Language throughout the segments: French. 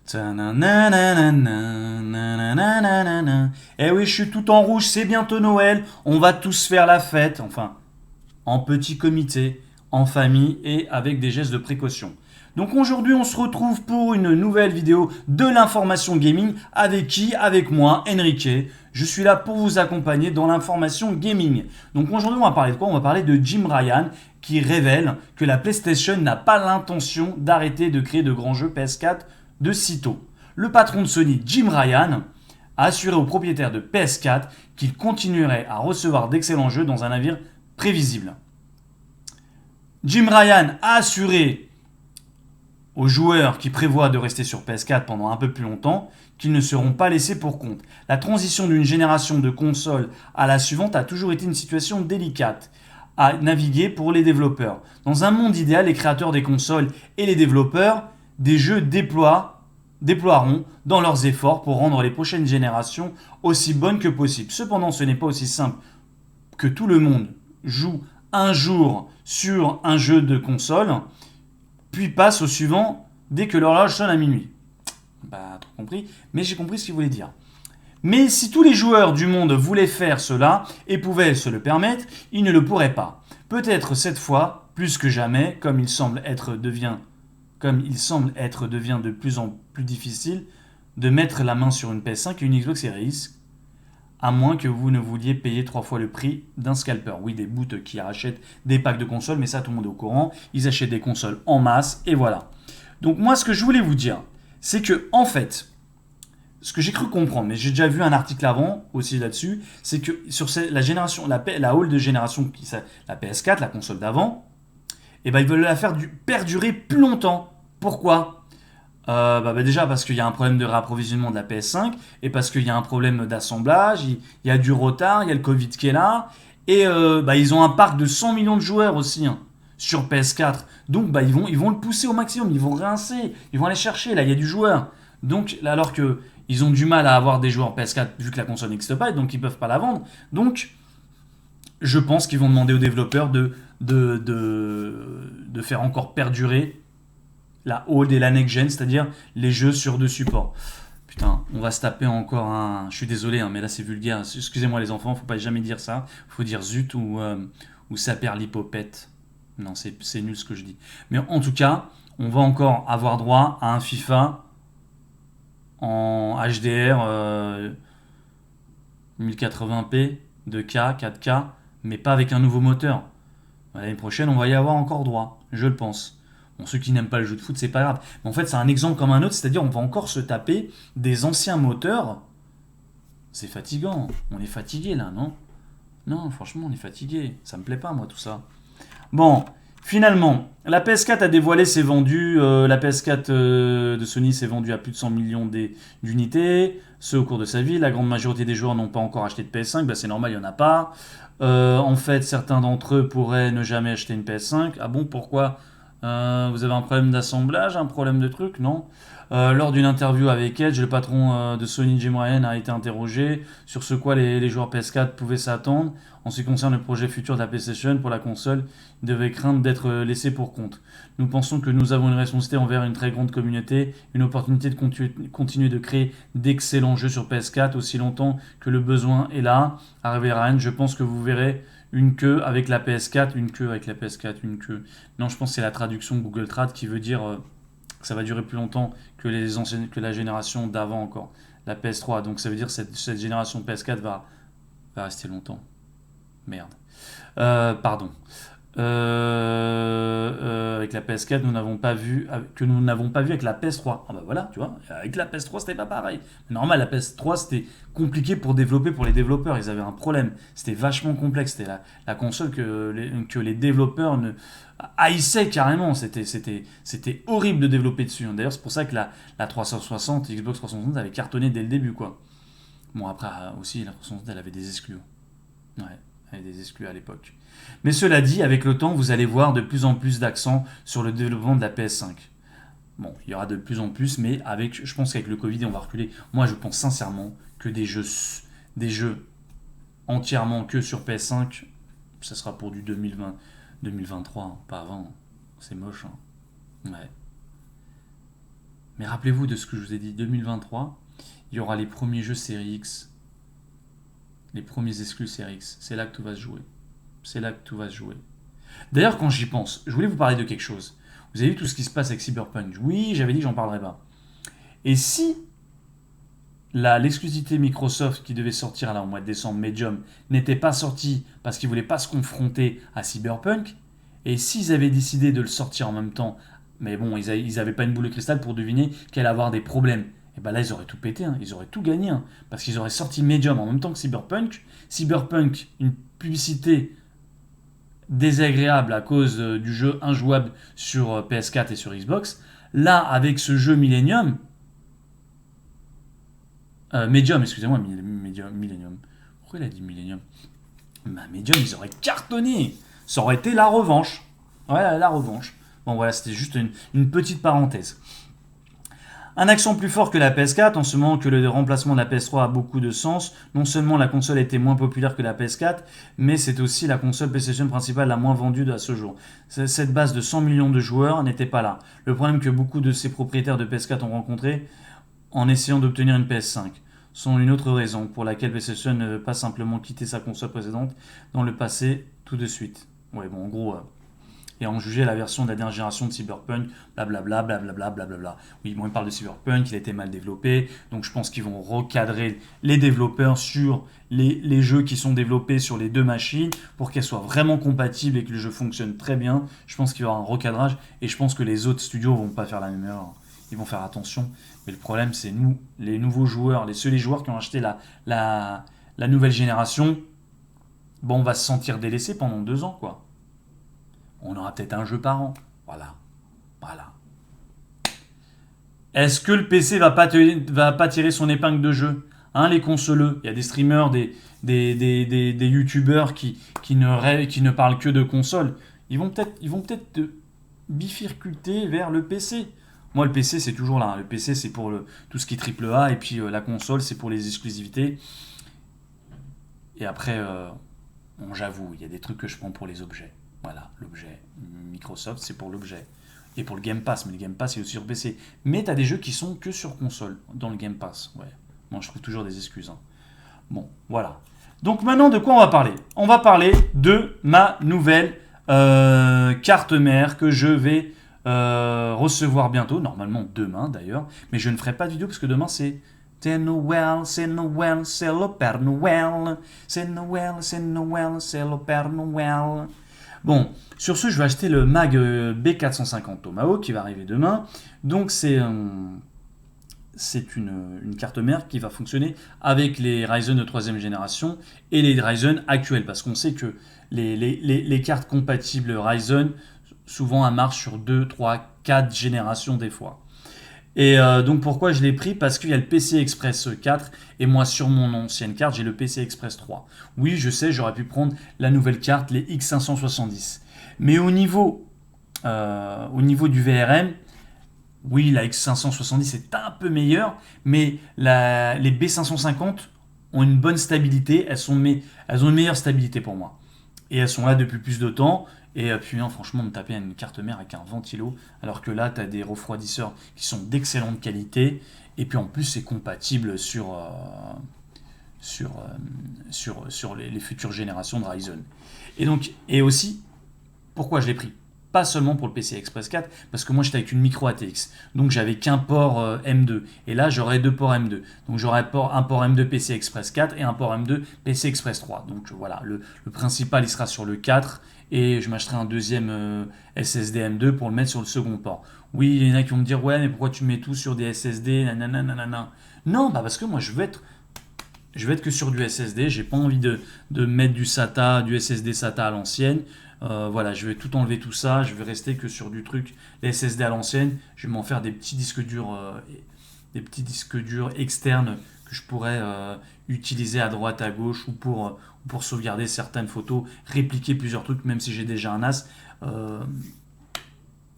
Eh oui, je suis tout en rouge, c'est bientôt Noël, on va tous faire la fête, enfin, en petit comité, en famille et avec des gestes de précaution. Donc aujourd'hui, on se retrouve pour une nouvelle vidéo de l'information gaming. Avec qui? Avec moi, Enrique. Je suis là pour vous accompagner dans l'information gaming. Donc aujourd'hui, on va parler de quoi? On va parler de Jim Ryan qui révèle que la PlayStation n'a pas l'intention d'arrêter de créer de grands jeux PS4 de sitôt. Le patron de Sony, Jim Ryan, a assuré aux propriétaires de PS4 qu'il continuerait à recevoir d'excellents jeux dans un navire prévisible. Jim Ryan a assuré aux joueurs qui prévoient de rester sur PS4 pendant un peu plus longtemps qu'ils ne seront pas laissés pour compte. La transition d'une génération de consoles à la suivante a toujours été une situation délicate à naviguer pour les développeurs. Dans un monde idéal, les créateurs des consoles et les développeurs des jeux déploieront dans leurs efforts pour rendre les prochaines générations aussi bonnes que possible. Cependant, ce n'est pas aussi simple que tout le monde joue un jour sur un jeu de console, puis passe au suivant dès que l'horloge sonne à minuit. Pas trop compris, mais j'ai compris ce qu'il voulait dire. Mais si tous les joueurs du monde voulaient faire cela et pouvaient se le permettre, ils ne le pourraient pas. Peut-être cette fois, plus que jamais, comme il semble être devient de plus en plus difficile de mettre la main sur une PS5 et une Xbox Series X, à moins que vous ne vouliez payer 3 fois le prix d'un scalper. Oui, des bouts qui achètent des packs de consoles, mais ça tout le monde est au courant. Ils achètent des consoles en masse et voilà. Donc moi, ce que je voulais vous dire, c'est que en fait, ce que j'ai cru comprendre, mais j'ai déjà vu un article avant aussi là-dessus, c'est que sur la génération, la old génération, la PS4, la console d'avant, eh ben, ils veulent la faire perdurer plus longtemps. Pourquoi? Déjà parce qu'il y a un problème de réapprovisionnement de la PS5 et parce qu'il y a un problème d'assemblage, il y a du retard, il y a le Covid qui est là et ils ont un parc de 100 millions de joueurs aussi sur PS4. Donc ils vont le pousser au maximum, ils vont rincer, ils vont aller chercher, là il y a du joueur. Donc là, alors que ils ont du mal à avoir des joueurs PS4 vu que la console n'existe pas et donc ils peuvent pas la vendre. Donc je pense qu'ils vont demander aux développeurs de faire encore perdurer la old et la next-gen, c'est-à-dire les jeux sur deux supports. Putain, on va se taper encore un... Je suis désolé, mais là c'est vulgaire. Excusez-moi les enfants, faut pas jamais dire ça. Faut dire zut ou ça perd l'hypopète. Non, c'est nul ce que je dis. Mais en tout cas, on va encore avoir droit à un FIFA en HDR 1080p, 2K, 4K, mais pas avec un nouveau moteur. L'année prochaine, on va y avoir encore droit, je le pense. Bon, ceux qui n'aiment pas le jeu de foot, c'est pas grave. Mais en fait, c'est un exemple comme un autre, c'est-à-dire on va encore se taper des anciens moteurs. C'est fatigant. On est fatigué là, non? Non, franchement, on est fatigué. Ça me plaît pas, moi, tout ça. Bon, finalement, la PS4 a dévoilé ses vendus. La PS4 de Sony s'est vendue à plus de 100 millions d'unités. Ce au cours de sa vie. La grande majorité des joueurs n'ont pas encore acheté de PS5. C'est normal, il n'y en a pas. En fait, certains d'entre eux pourraient ne jamais acheter une PS5. Ah bon, pourquoi? Vous avez un problème d'assemblage, un problème de truc? Non. Lors d'une interview avec Edge, le patron de Sony, Jim Ryan, a été interrogé sur ce quoi les joueurs PS4 pouvaient s'attendre. En ce qui concerne le projet futur de la PlayStation pour la console, ils devaient craindre d'être laissés pour compte. Nous pensons que nous avons une responsabilité envers une très grande communauté, une opportunité de continuer de créer d'excellents jeux sur PS4 aussi longtemps que le besoin est là. A révélé Ryan, je pense que vous verrez une queue avec la PS4, une queue avec la PS4, une queue. Non, je pense que c'est la traduction Google Trad qui veut dire que ça va durer plus longtemps que que la génération d'avant encore, la PS3. Donc ça veut dire que cette génération PS4 va rester longtemps. Merde. Pardon. Avec la PS4, nous n'avons pas vu avec la PS3. Ah bah voilà, tu vois, avec la PS3 c'était pas pareil. Normal, la PS3 c'était compliqué pour développer pour les développeurs, ils avaient un problème. C'était vachement complexe, c'était la console que les développeurs haïssaient carrément. C'était horrible de développer dessus. D'ailleurs, c'est pour ça que la 360, Xbox 360 avait cartonné dès le début, quoi. Bon, après aussi, la 360 elle avait des exclus. Ouais, elle avait des exclus à l'époque. Mais cela dit, avec le temps, vous allez voir de plus en plus d'accent sur le développement de la PS5. Bon, il y aura de plus en plus, mais je pense qu'avec le Covid, on va reculer. Moi, je pense sincèrement que des jeux entièrement que sur PS5, ça sera pour du 2020, 2023, pas avant. C'est moche. Ouais. Mais rappelez-vous de ce que je vous ai dit, 2023, il y aura les premiers jeux série X, les premiers exclus série X. C'est là que tout va se jouer. C'est là que tout va se jouer. D'ailleurs, quand j'y pense, je voulais vous parler de quelque chose. Vous avez vu tout ce qui se passe avec Cyberpunk? Oui, j'avais dit que j'en parlerais pas. Et si l'exclusivité Microsoft qui devait sortir là au mois de décembre, Medium, n'était pas sortie parce qu'ils ne voulaient pas se confronter à Cyberpunk, et s'ils avaient décidé de le sortir en même temps, mais bon, ils n'avaient pas une boule de cristal pour deviner qu'elle allait avoir des problèmes, et ben là ils auraient tout pété, hein, ils auraient tout gagné, hein, parce qu'ils auraient sorti Medium en même temps que Cyberpunk. Cyberpunk, une publicité désagréable à cause du jeu injouable sur PS4 et sur Xbox. Là, avec ce jeu Millennium, Medium, excusez-moi, Millennium. Pourquoi il a dit Millennium? Bah, Medium, ils auraient cartonné. Ça aurait été la revanche. Ouais, la revanche. Bon, voilà, c'était juste une petite parenthèse. Un accent plus fort que la PS4, en ce moment que le remplacement de la PS3 a beaucoup de sens. Non seulement la console a été moins populaire que la PS4, mais c'est aussi la console PlayStation principale la moins vendue à ce jour. Cette base de 100 millions de joueurs n'était pas là. Le problème que beaucoup de ces propriétaires de PS4 ont rencontré en essayant d'obtenir une PS5 sont une autre raison pour laquelle PlayStation ne veut pas simplement quitter sa console précédente dans le passé tout de suite. Ouais, bon, en gros, et en juger la version de la dernière génération de Cyberpunk, blablabla, blablabla, blablabla. Oui, bon, il parle de Cyberpunk, il a été mal développé, donc je pense qu'ils vont recadrer les développeurs sur les jeux qui sont développés sur les deux machines pour qu'elles soient vraiment compatibles et que le jeu fonctionne très bien. Je pense qu'il y aura un recadrage et je pense que les autres studios vont pas faire la même erreur. Ils vont faire attention. Mais le problème, c'est nous, les nouveaux joueurs, les joueurs qui ont acheté la nouvelle génération. Bon, on va se sentir délaissé pendant 2 ans, quoi. On aura peut-être un jeu par an. Voilà. Voilà. Est-ce que le PC va pas tirer son épingle de jeu, hein, les consoleux? Il y a des streamers, des youtubeurs qui ne parlent que de consoles. Ils vont peut-être bifurquer vers le PC. Moi, le PC, c'est toujours là. Le PC, c'est pour tout ce qui est triple A. Et puis, la console, c'est pour les exclusivités. Et après, bon, j'avoue, il y a des trucs que je prends pour les objets. Voilà, l'objet. Microsoft, c'est pour l'objet. Et pour le Game Pass. Mais le Game Pass, c'est aussi sur PC. Mais tu as des jeux qui sont que sur console, dans le Game Pass. Ouais. Bon, je trouve toujours des excuses. Hein. Bon, voilà. Donc, maintenant, de quoi on va parler? On va parler de ma nouvelle carte mère que je vais recevoir bientôt, normalement demain d'ailleurs, mais je ne ferai pas de vidéo parce que demain c'est Noël, c'est Noël, c'est le Père Noël, c'est Noël, c'est Noël, c'est le Père Noël. Bon, sur ce, je vais acheter le Mag B450 Tomahawk qui va arriver demain. Donc c'est une carte mère qui va fonctionner avec les Ryzen de 3ème génération et les Ryzen actuels, parce qu'on sait que les cartes compatibles Ryzen souvent elle marche sur 2, 3, 4 générations des fois. Et donc pourquoi je l'ai pris? Parce qu'il y a le PC Express 4 et moi sur mon ancienne carte j'ai le PC Express 3. Oui, je sais, j'aurais pu prendre la nouvelle carte, les X570. Mais au niveau du VRM, oui, la X570 est un peu meilleure, mais les B550 ont une bonne stabilité, elles ont une meilleure stabilité pour moi. Et elles sont là depuis plus de temps. Et puis, hein, franchement, me taper une carte mère avec un ventilo, alors que là, tu as des refroidisseurs qui sont d'excellente qualité. Et puis, en plus, c'est compatible sur les futures générations de Ryzen. Et aussi, pourquoi je l'ai pris? Pas seulement pour le PC Express 4, parce que moi j'étais avec une micro ATX, donc j'avais qu'un port M2, et là j'aurai 2 ports M2, donc j'aurai un port M2 PC Express 4 et un port M2 PC Express 3, donc voilà, le principal il sera sur le 4, et je m'achèterai un deuxième SSD M2 pour le mettre sur le second port. Oui, il y en a qui vont me dire, ouais, mais pourquoi tu mets tout sur des SSD, nanana. Non, bah parce que moi je veux être que sur du SSD, j'ai pas envie de mettre du SATA, du SSD SATA à l'ancienne. Voilà, je vais tout enlever tout ça, je vais rester que sur du truc, les SSD à l'ancienne, je vais m'en faire des petits disques durs externes que je pourrais utiliser à droite, à gauche ou pour sauvegarder certaines photos, répliquer plusieurs trucs, même si j'ai déjà un NAS,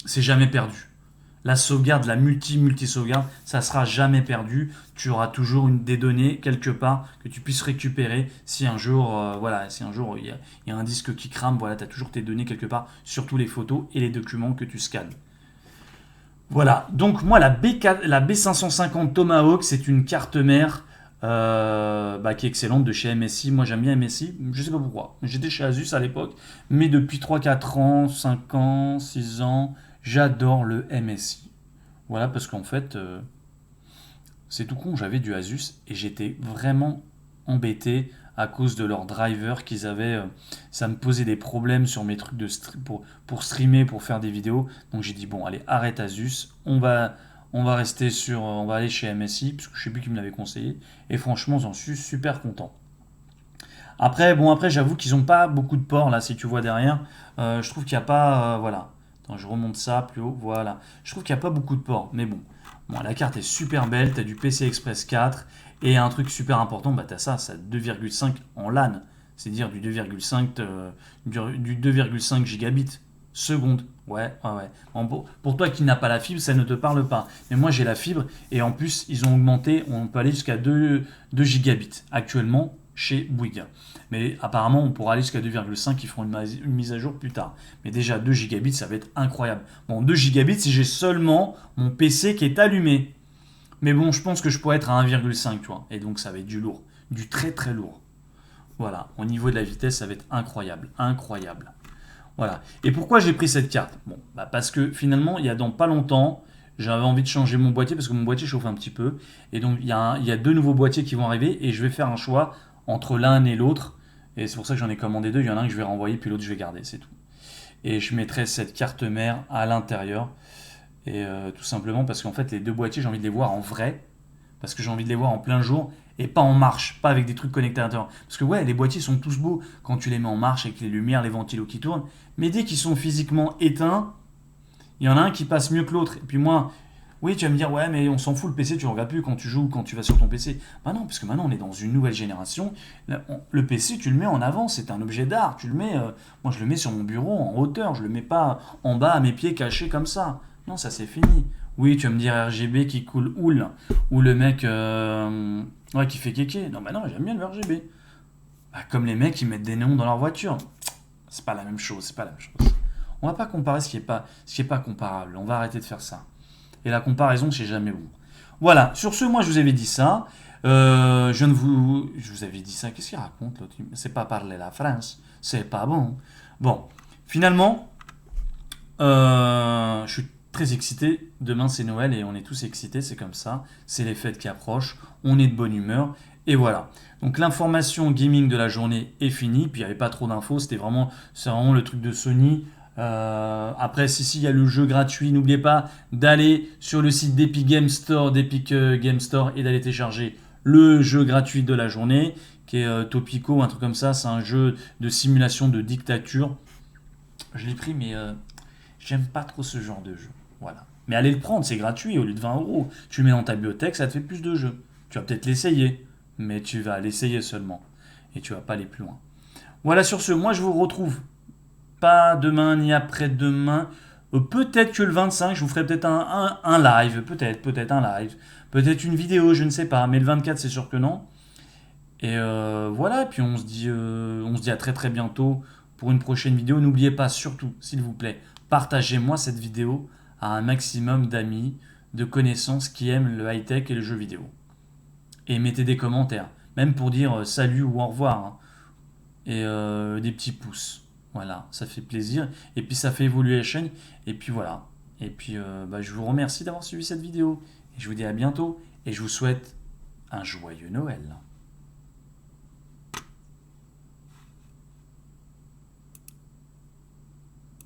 c'est jamais perdu. La sauvegarde, la multi-sauvegarde, ça sera jamais perdu. Tu auras toujours des données quelque part que tu puisses récupérer si un jour, il y a un disque qui crame, voilà, tu as toujours tes données quelque part, surtout les photos et les documents que tu scannes. Voilà, donc moi la B550 Tomahawk, c'est une carte mère qui est excellente de chez MSI. Moi j'aime bien MSI, je sais pas pourquoi. J'étais chez Asus à l'époque, mais depuis 3 4 ans, 5 ans, 6 ans, j'adore le MSI. Voilà, parce qu'en fait, c'est tout con, j'avais du Asus et j'étais vraiment embêté à cause de leur driver qu'ils avaient. Ça me posait des problèmes sur mes trucs pour streamer, pour faire des vidéos. Donc j'ai dit, bon, allez, arrête Asus, on va rester on va aller chez MSI, parce que je sais plus qui me l'avait conseillé. Et franchement, j'en suis super content. Après, bon, après, j'avoue qu'ils n'ont pas beaucoup de ports, là, si tu vois derrière. Je trouve qu'il n'y a pas. Voilà. Attends, je remonte ça plus haut. Voilà. Je trouve qu'il n'y a pas beaucoup de ports. Mais bon. Bon, la carte est super belle. Tu as du PCI Express 4. Et un truc super important, bah, tu as ça 2,5 en LAN. C'est-à-dire du 2,5 du 2,5 gigabits seconde. Ouais, ouais, ouais. Bon, pour toi qui n'as pas la fibre, ça ne te parle pas. Mais moi, j'ai la fibre. Et en plus, ils ont augmenté. On peut aller jusqu'à 2 gigabits actuellement chez Bouygues. Mais apparemment, on pourra aller jusqu'à 2,5, ils feront une mise à jour plus tard. Mais déjà, 2 gigabits, ça va être incroyable. Bon, 2 gigabits si j'ai seulement mon PC qui est allumé. Mais bon, je pense que je pourrais être à 1,5, tu vois. Et donc, ça va être du lourd. Du très très lourd. Voilà, au niveau de la vitesse, ça va être incroyable. Incroyable. Voilà. Et pourquoi j'ai pris cette carte? Bon, bah parce que finalement, il y a dans pas longtemps, j'avais envie de changer mon boîtier parce que mon boîtier chauffe un petit peu. Et donc, il y a deux nouveaux boîtiers qui vont arriver et je vais faire un choix entre l'un et l'autre. Et c'est pour ça que j'en ai commandé deux. Il y en a un que je vais renvoyer, puis l'autre, je vais garder, c'est tout. Et je mettrai cette carte mère à l'intérieur. Et tout simplement parce qu'en fait, les deux boîtiers, j'ai envie de les voir en vrai. Parce que j'ai envie de les voir en plein jour et pas en marche, pas avec des trucs connectés à l'intérieur. Parce que ouais, les boîtiers sont tous beaux quand tu les mets en marche avec les lumières, les ventilos qui tournent. Mais dès qu'ils sont physiquement éteints, il y en a un qui passe mieux que l'autre. Et puis moi, oui, tu vas me dire, ouais, mais on s'en fout, le PC, tu ne regardes plus quand tu joues ou quand tu vas sur ton PC. Bah non, parce que maintenant, on est dans une nouvelle génération. Le PC, tu le mets en avant, c'est un objet d'art. Tu le mets, moi, je le mets sur mon bureau en hauteur, je le mets pas en bas à mes pieds cachés comme ça. Non, ça, c'est fini. Oui, tu vas me dire RGB qui coule houle, ou le mec ouais, qui fait kéké. Non, bah non, j'aime bien le RGB. Bah, comme les mecs qui mettent des néons dans leur voiture. C'est pas la même chose, c'est pas la même chose. On va pas comparer ce qui est pas comparable. On va arrêter de faire ça. Et la comparaison, c'est jamais bon. Voilà, sur ce, moi je vous avais dit ça. Je vous avais dit ça. Qu'est-ce qu'il raconte l'autre? C'est pas parler la France. C'est pas bon. Bon, finalement, je suis très excité. Demain c'est Noël et on est tous excités, c'est comme ça. C'est les fêtes qui approchent. On est de bonne humeur. Et voilà. Donc l'information gaming de la journée est finie. Puis il n'y avait pas trop d'infos. C'est vraiment le truc de Sony. Après, si, il y a le jeu gratuit. N'oubliez pas d'aller sur le site d'Epic Game Store, Game Store et d'aller télécharger le jeu gratuit de la journée, qui est Topico, un truc comme ça. C'est un jeu de simulation de dictature. Je l'ai pris, mais j'aime pas trop ce genre de jeu. Voilà. Mais allez le prendre, c'est gratuit au lieu de 20 euros. Tu le mets dans ta bibliothèque, ça te fait plus de jeux. Tu vas peut-être l'essayer, mais tu vas l'essayer seulement. Et tu vas pas aller plus loin. Voilà, sur ce, moi je vous retrouve pas demain ni après-demain. Peut-être que le 25, je vous ferai peut-être un live. Peut-être un live. Peut-être une vidéo, je ne sais pas. Mais le 24, c'est sûr que non. Et voilà, puis on se dit à très très bientôt pour une prochaine vidéo. N'oubliez pas surtout, s'il vous plaît, partagez-moi cette vidéo à un maximum d'amis, de connaissances qui aiment le high-tech et le jeu vidéo. Et mettez des commentaires, même pour dire salut ou au revoir, hein. Et des petits pouces. Voilà, ça fait plaisir. Et puis ça fait évoluer la chaîne. Et puis voilà. Et puis je vous remercie d'avoir suivi cette vidéo. Et je vous dis à bientôt. Et je vous souhaite un joyeux Noël.